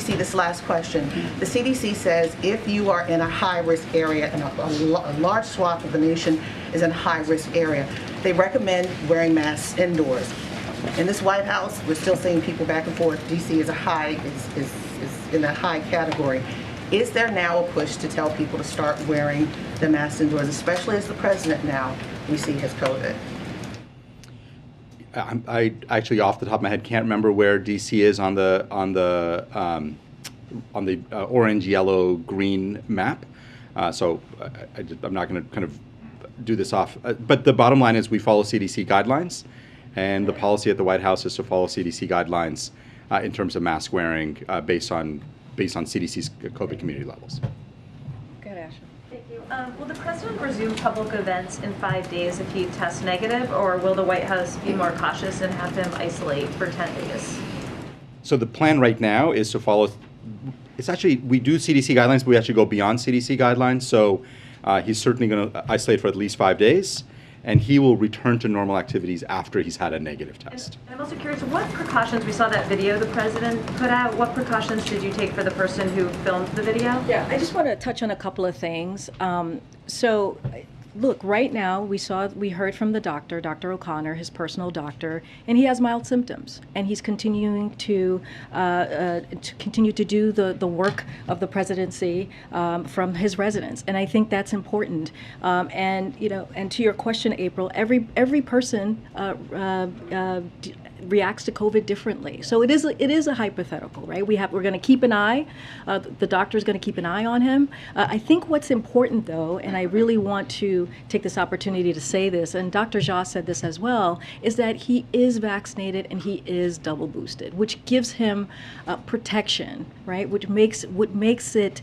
DC, this last question. The CDC says if you are in a high-risk area, and a large swath of the nation is in a high-risk area, they recommend wearing masks indoors. In this White House, we're still seeing people back and forth. DC is is in a high category. Is there now a push to tell people to start wearing the masks indoors, especially as the president now we see has COVID? I actually, off the top of my head, can't remember where DC is on the orange, yellow, green map. So I'm not going to kind of do this off. But the bottom line is we follow CDC guidelines, and the policy at the White House is to follow CDC guidelines in terms of mask wearing based on CDC's COVID community levels. Go ahead, Ashley. Thank you. Will the president resume public events in 5 days if he tests negative, or will the White House be more cautious and have him isolate for 10 days? So the plan right now is to follow. It's actually, we do CDC guidelines, but we actually go beyond CDC guidelines. So he's certainly going to isolate for at least 5 days, and he will return to normal activities after he's had a negative test. And I'm also curious, what precautions, we saw that video the president put out, what precautions did you take for the person who filmed the video? Yeah, I just want to touch on a couple of things. So, look, right now we heard from the doctor, Dr. O'Connor, his personal doctor, and he has mild symptoms, and he's continuing to continue to do the work of the presidency from his residence, and I think that's important. And to your question, April, every person reacts to COVID differently. So it is a hypothetical, right? We're going to keep an eye. The doctor's going to keep an eye on him. I think what's important, though, and I really want to take this opportunity to say this, and Dr. Jha said this as well, is that he is vaccinated and he is double boosted, which gives him protection, right? Which makes it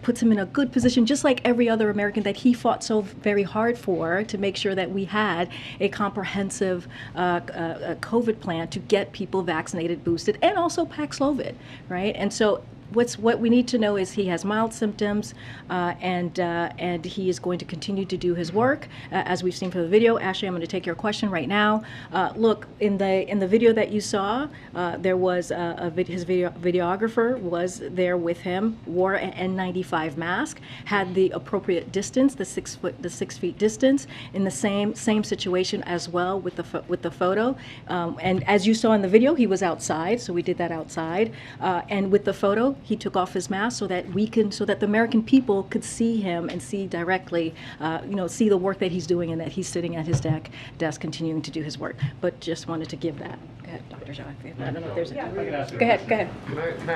puts him in a good position, just like every other American that he fought so very hard for, to make sure that we had a comprehensive COVID plan to get people vaccinated, boosted, and also Paxlovid, right? And so what we need to know is he has mild symptoms, and he is going to continue to do his work, as we've seen from the video. Ashley, I'm going to take your question right now. Look, in the video that you saw, there was his videographer was there with him, wore an N95 mask, had the appropriate distance, the 6 feet distance, in the same situation as well with the photo. And as you saw in the video, he was outside, so we did that outside. And with the photo, he took off his mask so that the American people could see him and see directly, see the work that he's doing, and that he's sitting at his desk continuing to do his work. But just wanted to give that. Go ahead, Dr. Jha. I don't know if there's a... Go ahead. Can I